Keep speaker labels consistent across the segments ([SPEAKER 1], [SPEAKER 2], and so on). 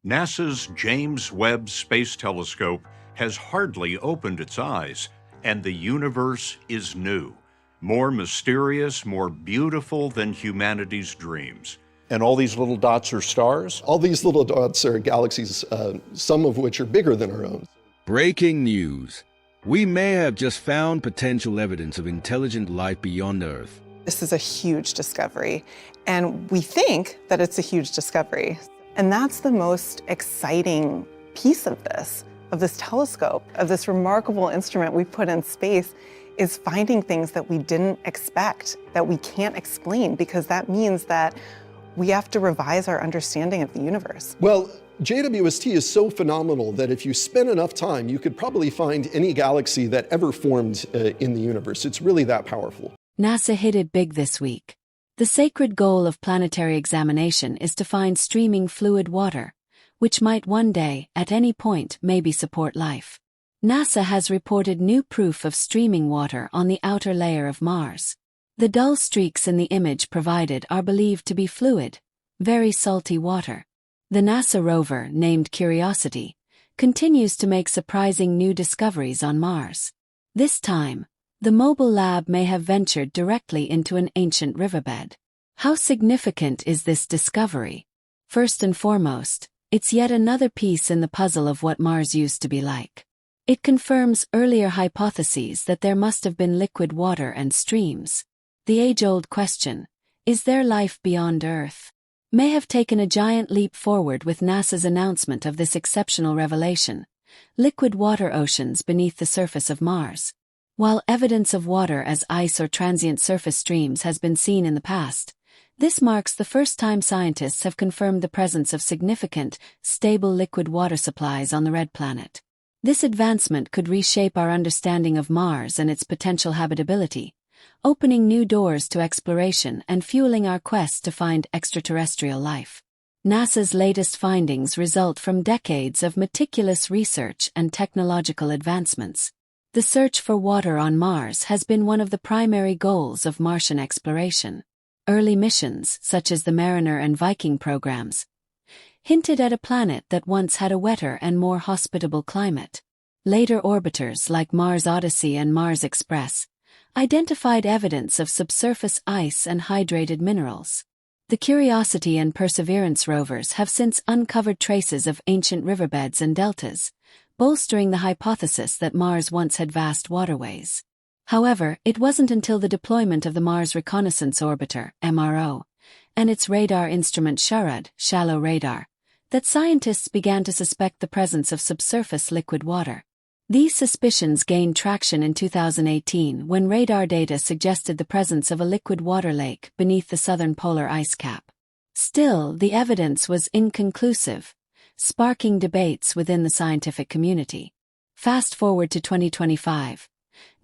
[SPEAKER 1] NASA's James Webb Space Telescope has hardly opened its eyes, and the universe is new, more mysterious, more beautiful than humanity's dreams. And all these little dots are stars?
[SPEAKER 2] All these little dots are galaxies, some of which are bigger than our own.
[SPEAKER 3] Breaking news. We may have just found potential evidence of intelligent life beyond Earth.
[SPEAKER 4] This is a huge discovery, and we think that it's a huge discovery. And that's the most exciting piece of this telescope, of this remarkable instrument we put in space, is finding things that we didn't expect, that we can't explain, because that means that we have to revise our understanding of the universe.
[SPEAKER 2] Well, JWST is so phenomenal that if you spend enough time, you could probably find any galaxy that ever formed in the universe. It's really that powerful.
[SPEAKER 5] NASA hit it big this week. The sacred goal of planetary examination is to find streaming fluid water, which might one day, at any point, maybe support life. NASA has reported new proof of streaming water on the outer layer of Mars. The dull streaks in the image provided are believed to be fluid, very salty water. The NASA rover, named Curiosity, continues to make surprising new discoveries on Mars. This time, the mobile lab may have ventured directly into an ancient riverbed. How significant is this discovery? First and foremost, it's yet another piece in the puzzle of what Mars used to be like. It confirms earlier hypotheses that there must have been liquid water and streams. The age-old question, is there life beyond Earth, may have taken a giant leap forward with NASA's announcement of this exceptional revelation: liquid water oceans beneath the surface of Mars. While evidence of water as ice or transient surface streams has been seen in the past, this marks the first time scientists have confirmed the presence of significant, stable liquid water supplies on the red planet. This advancement could reshape our understanding of Mars and its potential habitability, opening new doors to exploration and fueling our quest to find extraterrestrial life. NASA's latest findings result from decades of meticulous research and technological advancements. The search for water on Mars has been one of the primary goals of Martian exploration. Early missions, such as the Mariner and Viking programs, hinted at a planet that once had a wetter and more hospitable climate. Later orbiters like Mars Odyssey and Mars Express identified evidence of subsurface ice and hydrated minerals. The Curiosity and Perseverance rovers have since uncovered traces of ancient riverbeds and deltas, bolstering the hypothesis that Mars once had vast waterways. However, it wasn't until the deployment of the Mars Reconnaissance Orbiter, MRO, and its radar instrument SHARAD, shallow radar, that scientists began to suspect the presence of subsurface liquid water. These suspicions gained traction in 2018 when radar data suggested the presence of a liquid water lake beneath the southern polar ice cap. Still, the evidence was inconclusive, sparking debates within the scientific community. Fast forward to 2025.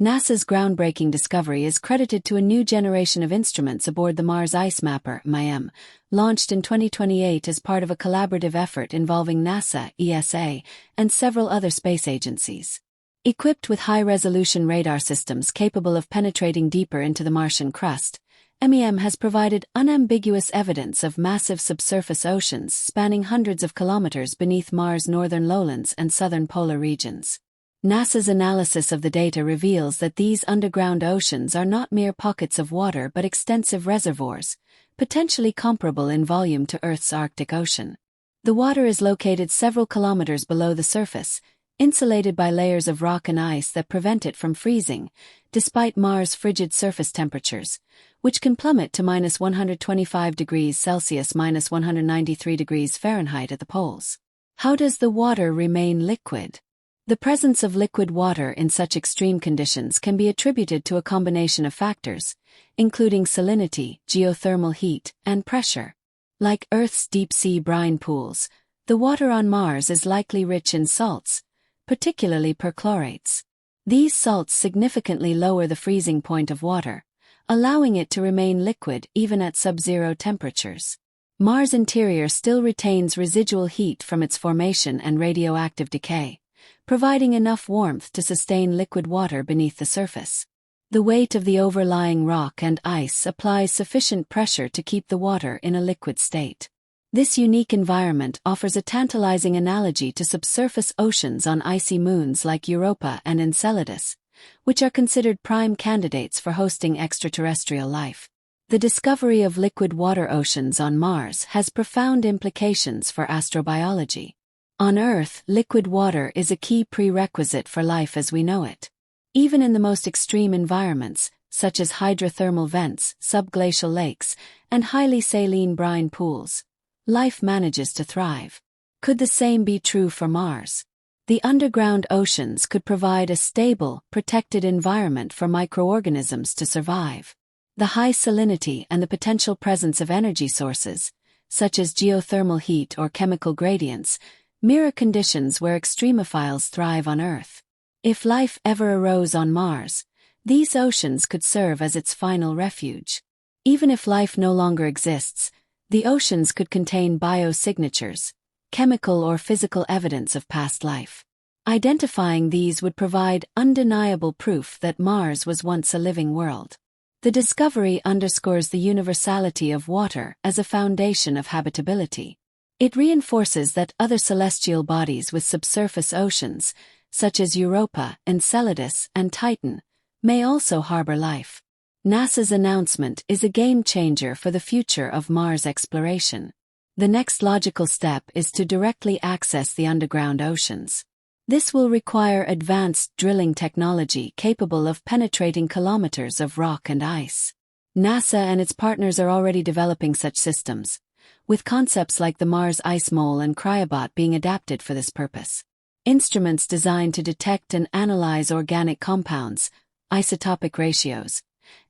[SPEAKER 5] NASA's groundbreaking discovery is credited to a new generation of instruments aboard the Mars Ice Mapper, MIM, launched in 2028 as part of a collaborative effort involving NASA, ESA, and several other space agencies. Equipped with high-resolution radar systems capable of penetrating deeper into the Martian crust, MEM has provided unambiguous evidence of massive subsurface oceans spanning hundreds of kilometers beneath Mars' northern lowlands and southern polar regions. NASA's analysis of the data reveals that these underground oceans are not mere pockets of water but extensive reservoirs, potentially comparable in volume to Earth's Arctic Ocean. The water is located several kilometers below the surface, insulated by layers of rock and ice that prevent it from freezing, despite Mars' frigid surface temperatures, which can plummet to -125 degrees Celsius -193 degrees Fahrenheit at the poles. How does the water remain liquid? The presence of liquid water in such extreme conditions can be attributed to a combination of factors, including salinity, geothermal heat, and pressure. Like Earth's deep-sea brine pools, the water on Mars is likely rich in salts, particularly perchlorates. These salts significantly lower the freezing point of water, allowing it to remain liquid even at sub-zero temperatures. Mars' interior still retains residual heat from its formation and radioactive decay, providing enough warmth to sustain liquid water beneath the surface. The weight of the overlying rock and ice applies sufficient pressure to keep the water in a liquid state. This unique environment offers a tantalizing analogy to subsurface oceans on icy moons like Europa and Enceladus, which are considered prime candidates for hosting extraterrestrial life. The discovery of liquid water oceans on Mars has profound implications for astrobiology. On Earth, liquid water is a key prerequisite for life as we know it. Even in the most extreme environments, such as hydrothermal vents, subglacial lakes, and highly saline brine pools, life manages to thrive. Could the same be true for Mars? The underground oceans could provide a stable, protected environment for microorganisms to survive. The high salinity and the potential presence of energy sources, such as geothermal heat or chemical gradients, mirror conditions where extremophiles thrive on Earth. If life ever arose on Mars, these oceans could serve as its final refuge. Even if life no longer exists, the oceans could contain biosignatures, chemical or physical evidence of past life. Identifying these would provide undeniable proof that Mars was once a living world. The discovery underscores the universality of water as a foundation of habitability. It reinforces that other celestial bodies with subsurface oceans, such as Europa, Enceladus, and Titan, may also harbor life. NASA's announcement is a game-changer for the future of Mars exploration. The next logical step is to directly access the underground oceans. This will require advanced drilling technology capable of penetrating kilometers of rock and ice. NASA and its partners are already developing such systems, with concepts like the Mars Ice Mole and Cryobot being adapted for this purpose. Instruments designed to detect and analyze organic compounds, isotopic ratios,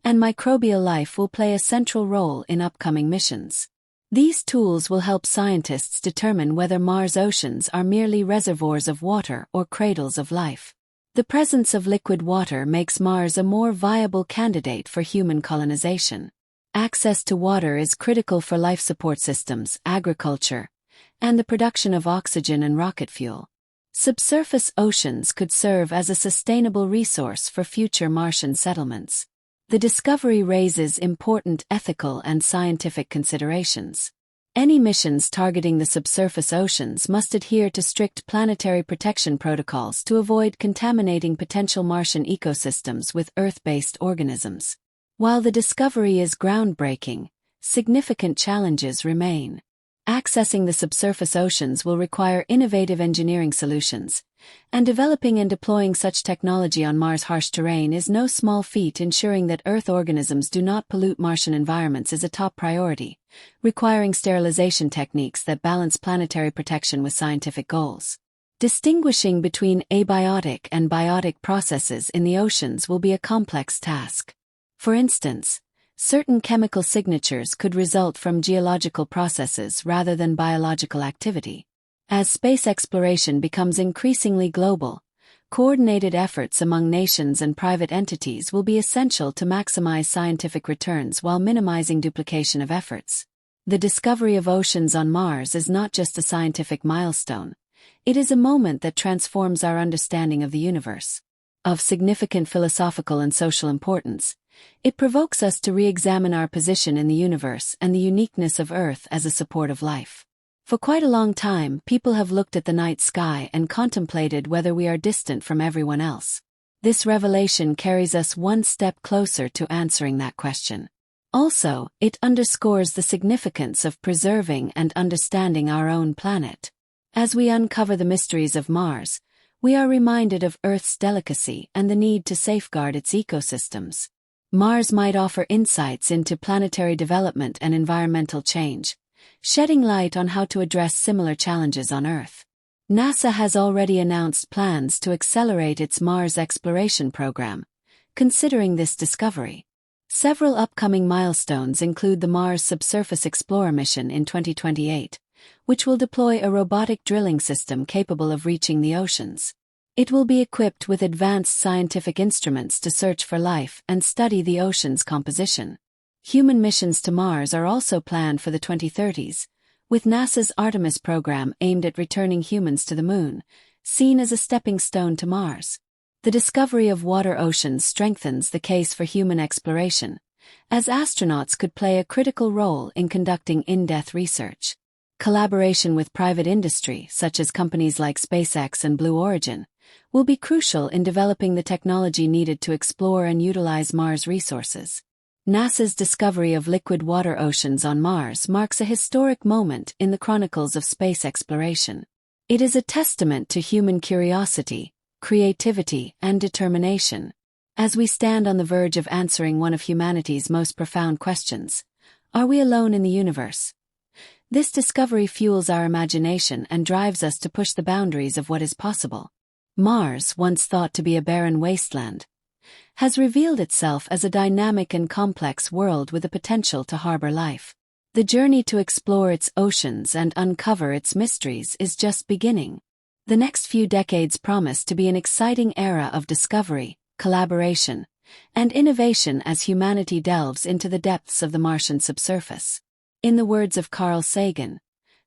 [SPEAKER 5] and microbial life will play a central role in upcoming missions. These tools will help scientists determine whether Mars oceans are merely reservoirs of water or cradles of life. The presence of liquid water makes Mars a more viable candidate for human colonization. Access to water is critical for life support systems, agriculture, and the production of oxygen and rocket fuel. Subsurface oceans could serve as a sustainable resource for future Martian settlements. The discovery raises important ethical and scientific considerations. Any missions targeting the subsurface oceans must adhere to strict planetary protection protocols to avoid contaminating potential Martian ecosystems with Earth-based organisms. While the discovery is groundbreaking, significant challenges remain. Accessing the subsurface oceans will require innovative engineering solutions, and developing and deploying such technology on Mars' harsh terrain is no small feat. Ensuring that Earth organisms do not pollute Martian environments is a top priority, requiring sterilization techniques that balance planetary protection with scientific goals. Distinguishing between abiotic and biotic processes in the oceans will be a complex task. For instance, certain chemical signatures could result from geological processes rather than biological activity. As space exploration becomes increasingly global, coordinated efforts among nations and private entities will be essential to maximize scientific returns while minimizing duplication of efforts. The discovery of oceans on Mars is not just a scientific milestone, it is a moment that transforms our understanding of the universe. Of significant philosophical and social importance, it provokes us to re-examine our position in the universe and the uniqueness of Earth as a support of life. For quite a long time, people have looked at the night sky and contemplated whether we are distant from everyone else. This revelation carries us one step closer to answering that question. Also, it underscores the significance of preserving and understanding our own planet. As we uncover the mysteries of Mars, we are reminded of Earth's delicacy and the need to safeguard its ecosystems. Mars might offer insights into planetary development and environmental change, shedding light on how to address similar challenges on Earth. NASA has already announced plans to accelerate its Mars exploration program, considering this discovery. Several upcoming milestones include the Mars Subsurface Explorer mission in 2028, which will deploy a robotic drilling system capable of reaching the oceans. It will be equipped with advanced scientific instruments to search for life and study the ocean's composition. Human missions to Mars are also planned for the 2030s, with NASA's Artemis program aimed at returning humans to the Moon, seen as a stepping stone to Mars. The discovery of water oceans strengthens the case for human exploration, as astronauts could play a critical role in conducting in-depth research. Collaboration with private industry, such as companies like SpaceX and Blue Origin, will be crucial in developing the technology needed to explore and utilize Mars resources. NASA's discovery of liquid water oceans on Mars marks a historic moment in the chronicles of space exploration. It is a testament to human curiosity, creativity, and determination. As we stand on the verge of answering one of humanity's most profound questions, are we alone in the universe? This discovery fuels our imagination and drives us to push the boundaries of what is possible. Mars, once thought to be a barren wasteland, has revealed itself as a dynamic and complex world with the potential to harbor life. The journey to explore its oceans and uncover its mysteries is just beginning. The next few decades promise to be an exciting era of discovery, collaboration, and innovation as humanity delves into the depths of the Martian subsurface. In the words of Carl Sagan,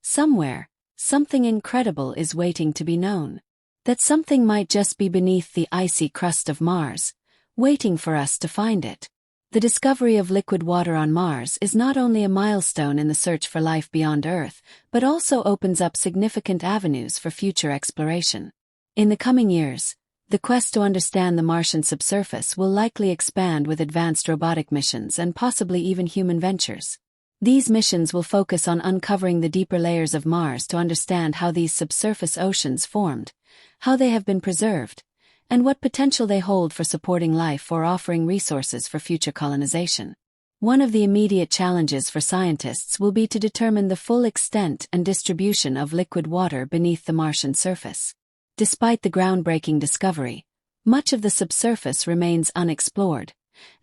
[SPEAKER 5] somewhere, something incredible is waiting to be known. That something might just be beneath the icy crust of Mars, waiting for us to find it. The discovery of liquid water on Mars is not only a milestone in the search for life beyond Earth, but also opens up significant avenues for future exploration. In the coming years, the quest to understand the Martian subsurface will likely expand with advanced robotic missions and possibly even human ventures. These missions will focus on uncovering the deeper layers of Mars to understand how these subsurface oceans formed, how they have been preserved, and what potential they hold for supporting life or offering resources for future colonization. One of the immediate challenges for scientists will be to determine the full extent and distribution of liquid water beneath the Martian surface. Despite the groundbreaking discovery, much of the subsurface remains unexplored,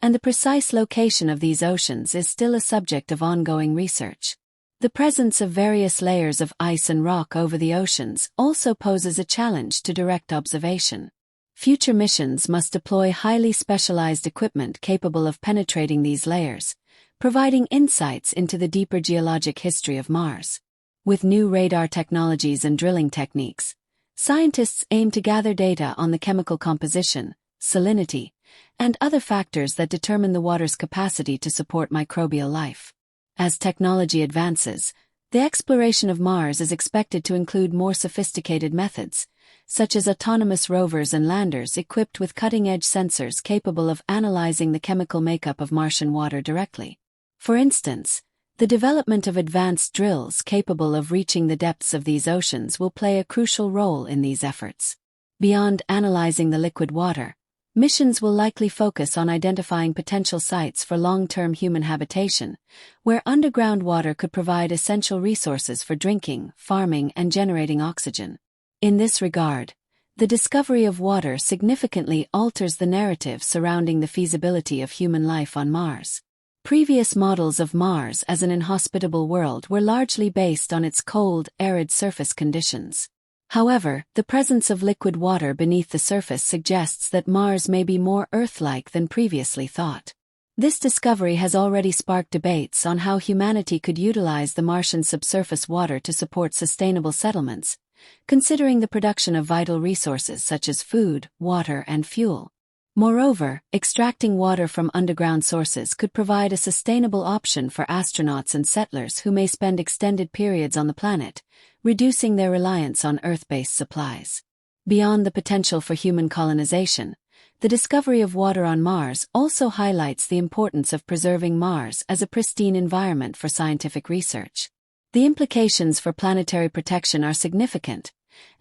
[SPEAKER 5] and the precise location of these oceans is still a subject of ongoing research. The presence of various layers of ice and rock over the oceans also poses a challenge to direct observation. Future missions must deploy highly specialized equipment capable of penetrating these layers, providing insights into the deeper geologic history of Mars. With new radar technologies and drilling techniques, scientists aim to gather data on the chemical composition, salinity, and other factors that determine the water's capacity to support microbial life. As technology advances, the exploration of Mars is expected to include more sophisticated methods, such as autonomous rovers and landers equipped with cutting-edge sensors capable of analyzing the chemical makeup of Martian water directly. For instance, the development of advanced drills capable of reaching the depths of these oceans will play a crucial role in these efforts. Beyond analyzing the liquid water, missions will likely focus on identifying potential sites for long-term human habitation, where underground water could provide essential resources for drinking, farming, and generating oxygen. In this regard, the discovery of water significantly alters the narrative surrounding the feasibility of human life on Mars. Previous models of Mars as an inhospitable world were largely based on its cold, arid surface conditions. However, the presence of liquid water beneath the surface suggests that Mars may be more Earth-like than previously thought. This discovery has already sparked debates on how humanity could utilize the Martian subsurface water to support sustainable settlements, considering the production of vital resources such as food, water, and fuel. Moreover, extracting water from underground sources could provide a sustainable option for astronauts and settlers who may spend extended periods on the planet, reducing their reliance on Earth-based supplies. Beyond the potential for human colonization, the discovery of water on Mars also highlights the importance of preserving Mars as a pristine environment for scientific research. The implications for planetary protection are significant,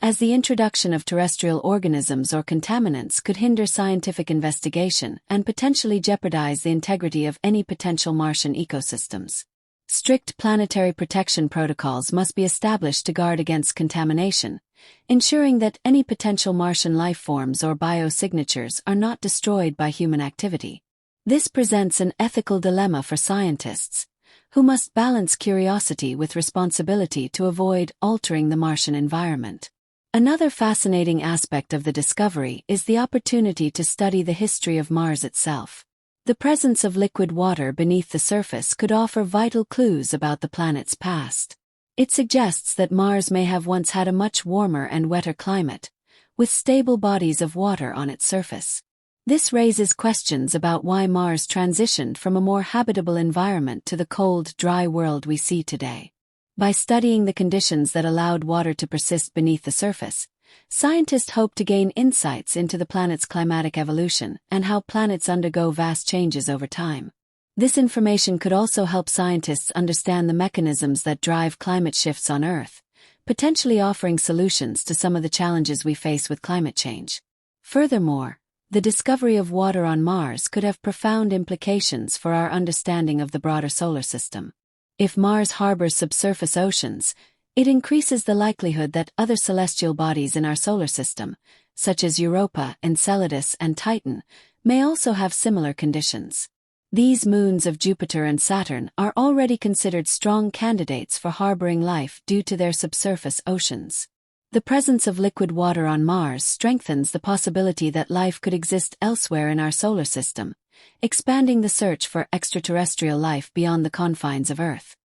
[SPEAKER 5] as the introduction of terrestrial organisms or contaminants could hinder scientific investigation and potentially jeopardize the integrity of any potential Martian ecosystems. Strict planetary protection protocols must be established to guard against contamination, ensuring that any potential Martian life forms or biosignatures are not destroyed by human activity. This presents an ethical dilemma for scientists, who must balance curiosity with responsibility to avoid altering the Martian environment. Another fascinating aspect of the discovery is the opportunity to study the history of Mars itself. The presence of liquid water beneath the surface could offer vital clues about the planet's past. It suggests that Mars may have once had a much warmer and wetter climate, with stable bodies of water on its surface. This raises questions about why Mars transitioned from a more habitable environment to the cold, dry world we see today. By studying the conditions that allowed water to persist beneath the surface, scientists hope to gain insights into the planet's climatic evolution and how planets undergo vast changes over time. This information could also help scientists understand the mechanisms that drive climate shifts on Earth, potentially offering solutions to some of the challenges we face with climate change. Furthermore, the discovery of water on Mars could have profound implications for our understanding of the broader solar system. If Mars harbors subsurface oceans, it increases the likelihood that other celestial bodies in our solar system, such as Europa, Enceladus, and Titan, may also have similar conditions. These moons of Jupiter and Saturn are already considered strong candidates for harboring life due to their subsurface oceans. The presence of liquid water on Mars strengthens the possibility that life could exist elsewhere in our solar system, expanding the search for extraterrestrial life beyond the confines of Earth.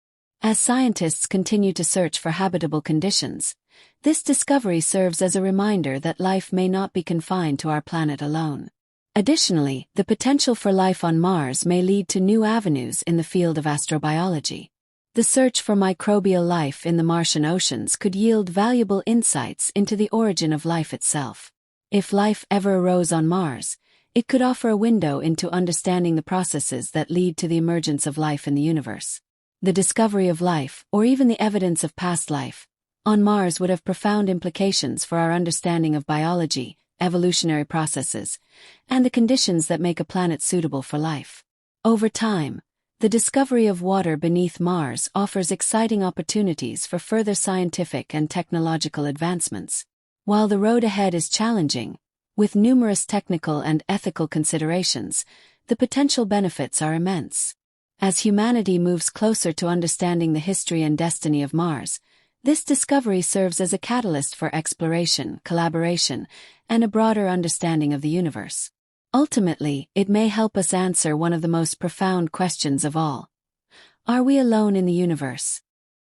[SPEAKER 5] As scientists continue to search for habitable conditions, this discovery serves as a reminder that life may not be confined to our planet alone. Additionally, the potential for life on Mars may lead to new avenues in the field of astrobiology. The search for microbial life in the Martian oceans could yield valuable insights into the origin of life itself. If life ever arose on Mars, it could offer a window into understanding the processes that lead to the emergence of life in the universe. The discovery of life, or even the evidence of past life, on Mars would have profound implications for our understanding of biology, evolutionary processes, and the conditions that make a planet suitable for life. Over time, the discovery of water beneath Mars offers exciting opportunities for further scientific and technological advancements. While the road ahead is challenging, with numerous technical and ethical considerations, the potential benefits are immense. As humanity moves closer to understanding the history and destiny of Mars, this discovery serves as a catalyst for exploration, collaboration, and a broader understanding of the universe. Ultimately, it may help us answer one of the most profound questions of all. Are we alone in the universe?